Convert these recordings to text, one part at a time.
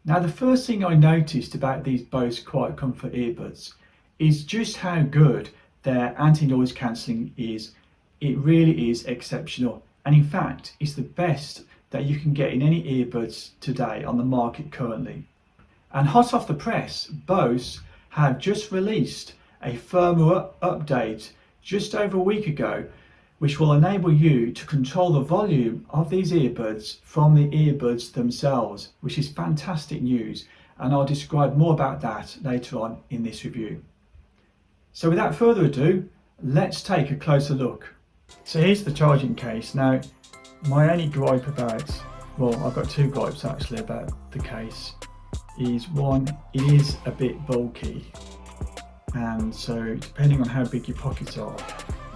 Now, the first thing I noticed about these BOSE Quiet Comfort earbuds is just how good their anti-noise cancelling is. It really is exceptional, and in fact it's the best that you can get in any earbuds today on the market currently. And hot off the press, BOSE have just released a firmware update just over a week ago, which will enable you to control the volume of these earbuds from the earbuds themselves, which is fantastic news, and I'll describe more about that later on in this review. So without further ado, let's take a closer look. So here's the charging case. Now, my only gripe about, well, I've got two gripes actually about the case, is one, it is a bit bulky, and so depending on how big your pockets are,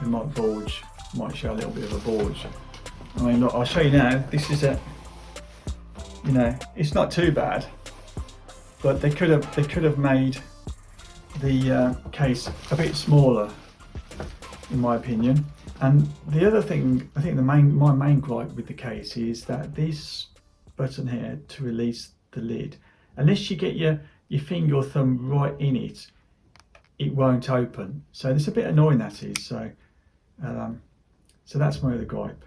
it might bulge, might show a little bit of a bulge. I mean, look, I'll show you now. This is it's not too bad, but they could have made the case a bit smaller, in my opinion. And the other thing, I think my main gripe with the case is that this button here to release the lid, unless you get your finger or thumb right in it, it won't open. So it's a bit annoying, that is. So that's my other gripe.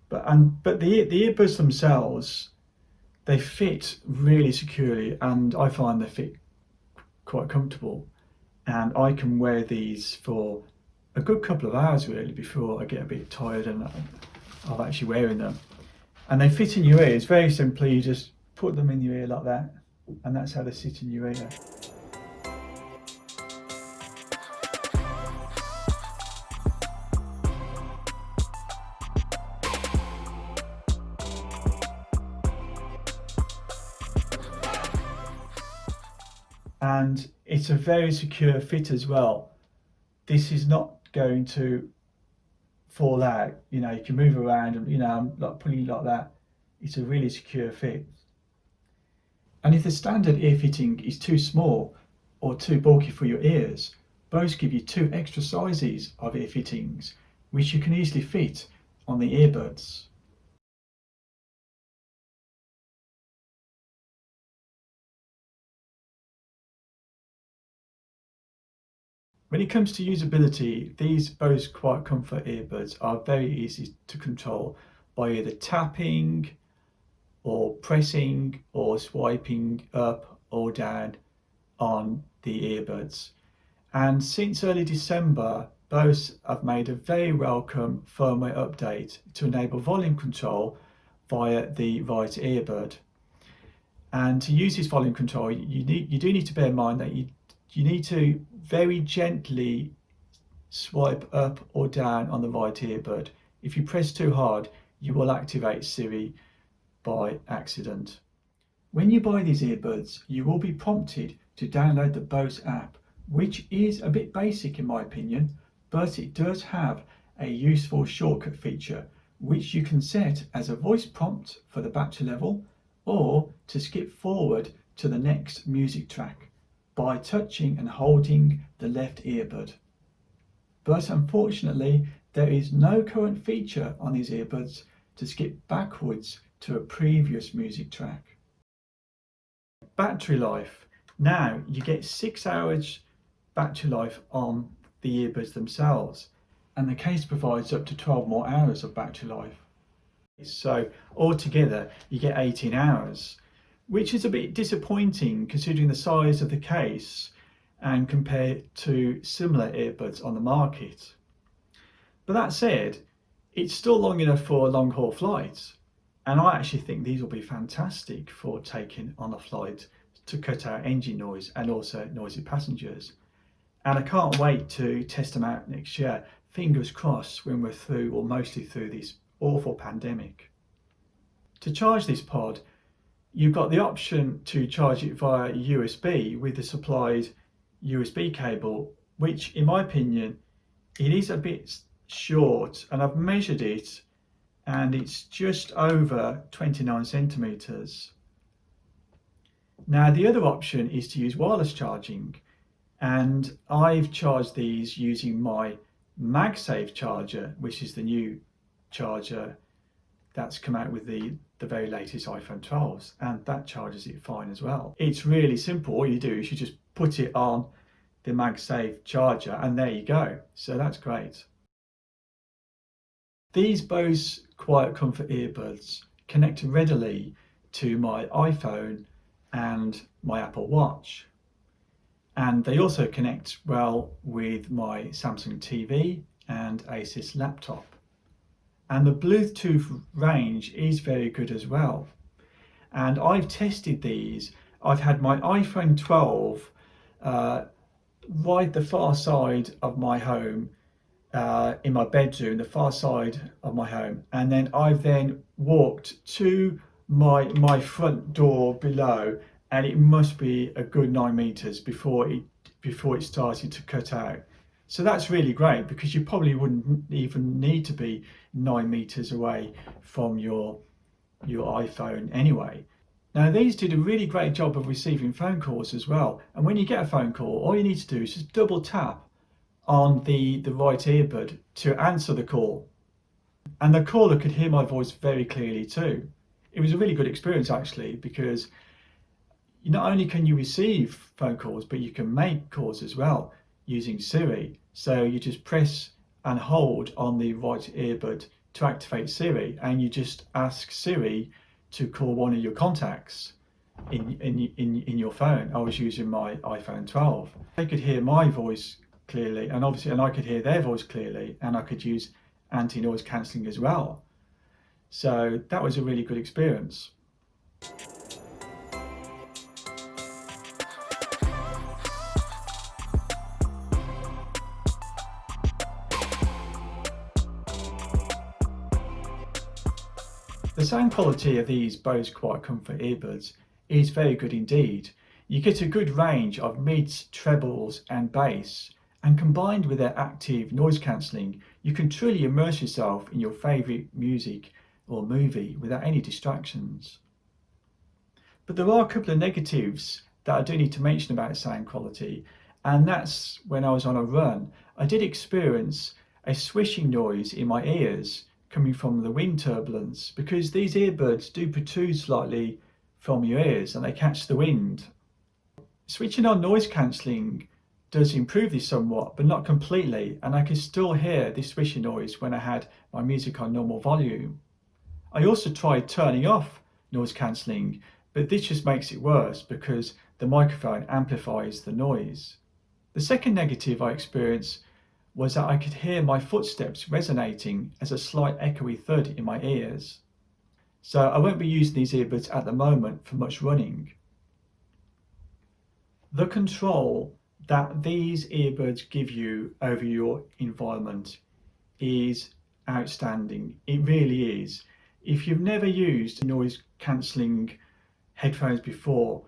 But the earbuds themselves, they fit really securely, and I find they fit quite comfortable. And I can wear these for a good couple of hours really before I get a bit tired and of actually wearing them. And they fit in your ears very simply. You just put them in your ear like that, and that's how they sit in your ear. And it's a very secure fit as well. This is not going to fall out. You can move around and I'm like pulling it like that. It's a really secure fit. And if the standard ear fitting is too small or too bulky for your ears, BOSE give you two extra sizes of ear fittings, which you can easily fit on the earbuds. When it comes to usability, these BOSE Quiet Comfort earbuds are very easy to control by either tapping or pressing or swiping up or down on the earbuds. And since early December, BOSE have made a very welcome firmware update to enable volume control via the right earbud. And to use this volume control, you do need to bear in mind that you need to very gently swipe up or down on the right earbud. If you press too hard, you will activate Siri by accident. When you buy these earbuds, you will be prompted to download the BOSE app, which is a bit basic in my opinion, but it does have a useful shortcut feature which you can set as a voice prompt for the battery level or to skip forward to the next music track by touching and holding the left earbud. But unfortunately, there is no current feature on these earbuds to skip backwards to a previous music track. Battery life. Now you get 6 hours battery life on the earbuds themselves, and the case provides up to 12 more hours of battery life. So altogether you get 18 hours, which is a bit disappointing considering the size of the case and compared to similar earbuds on the market. But that said, it's still long enough for long haul flights, and I actually think these will be fantastic for taking on a flight to cut out engine noise and also noisy passengers. And I can't wait to test them out next year, fingers crossed, when we're through or mostly through this awful pandemic. To charge this pod, you've got the option to charge it via USB with the supplied USB cable, which in my opinion, it is a bit short, and I've measured it and it's just over 29 centimeters. Now the other option is to use wireless charging, and I've charged these using my MagSafe charger, which is the new charger that's come out with the the very latest iPhone 12s, and that charges it fine as well. It's really simple. All you do is you just put it on the MagSafe charger and there you go. So that's great. These BOSE Quiet Comfort Earbuds connect readily to my iPhone and my Apple Watch. And they also connect well with my Samsung TV and Asus laptop. And the Bluetooth range is very good as well. And I've tested these. I've had my iPhone 12 right the far side of my home, in my bedroom, the far side of my home, and then I've walked to my front door below, and it must be a good 9 meters before it started to cut out. So that's really great, because you probably wouldn't even need to be 9 meters away from your iPhone anyway. Now these did a really great job of receiving phone calls as well. And when you get a phone call, all you need to do is just double tap on the right earbud to answer the call. And the caller could hear my voice very clearly too. It was a really good experience actually, because not only can you receive phone calls, but you can make calls as well using Siri. So you just press and hold on the right earbud to activate Siri, and you just ask Siri to call one of your contacts in your phone. I was using my iPhone 12. They could hear my voice clearly, and I could hear their voice clearly, and I could use anti-noise cancelling as well. So that was a really good experience. The sound quality of these BOSE Quiet Comfort Earbuds is very good indeed. You get a good range of mids, trebles and bass, and combined with their active noise cancelling, you can truly immerse yourself in your favourite music or movie without any distractions. But there are a couple of negatives that I do need to mention about sound quality, and that's when I was on a run. I did experience a swishing noise in my ears coming from the wind turbulence, because these earbuds do protrude slightly from your ears and they catch the wind. Switching on noise cancelling does improve this somewhat, but not completely, and I could still hear this swishing noise when I had my music on normal volume. I also tried turning off noise cancelling, but this just makes it worse because the microphone amplifies the noise. The second negative I experienced was that I could hear my footsteps resonating as a slight echoey thud in my ears. So I won't be using these earbuds at the moment for much running. The control that these earbuds give you over your environment is outstanding. It really is. If you've never used noise cancelling headphones before,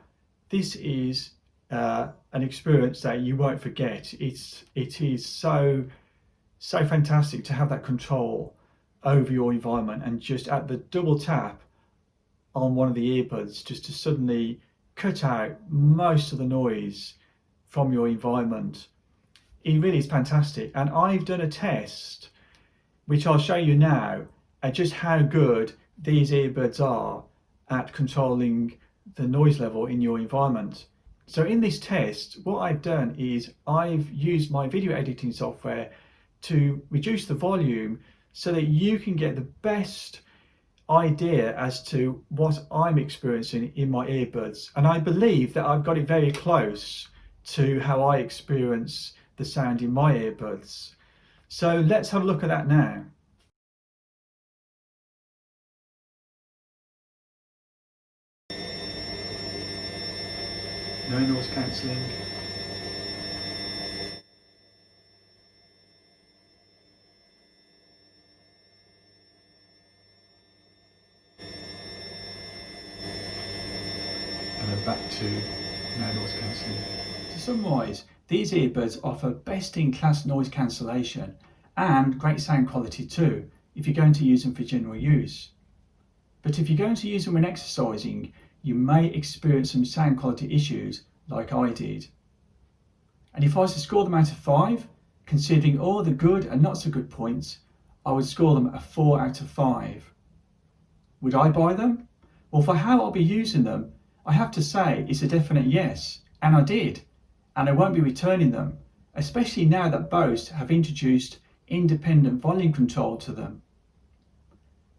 this is an experience that you won't forget. It is so fantastic to have that control over your environment, and just at the double tap on one of the earbuds just to suddenly cut out most of the noise from your environment. It really is fantastic. And I've done a test which I'll show you now at just how good these earbuds are at controlling the noise level in your environment. So in this test, what I've done is I've used my video editing software to reduce the volume so that you can get the best idea as to what I'm experiencing in my earbuds. And I believe that I've got it very close to how I experience the sound in my earbuds. So let's have a look at that now. No noise cancelling. And then back to no noise cancelling. To summarise, these earbuds offer best-in-class noise cancellation and great sound quality too, if you're going to use them for general use. But if you're going to use them when exercising, you may experience some sound quality issues like I did. And if I was to score them out of 5, considering all the good and not so good points, I would score them a 4 out of 5. Would I buy them? Well, for how I'll be using them, I have to say it's a definite yes, and I did, and I won't be returning them, especially now that BOSE have introduced independent volume control to them.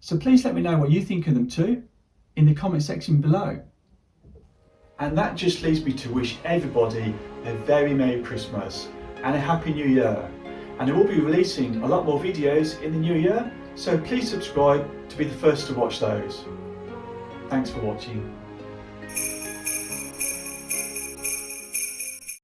So please let me know what you think of them too in the comment section below. And that just leaves me to wish everybody a very Merry Christmas and a Happy New Year. And I will be releasing a lot more videos in the new year, so please subscribe to be the first to watch those. Thanks for watching.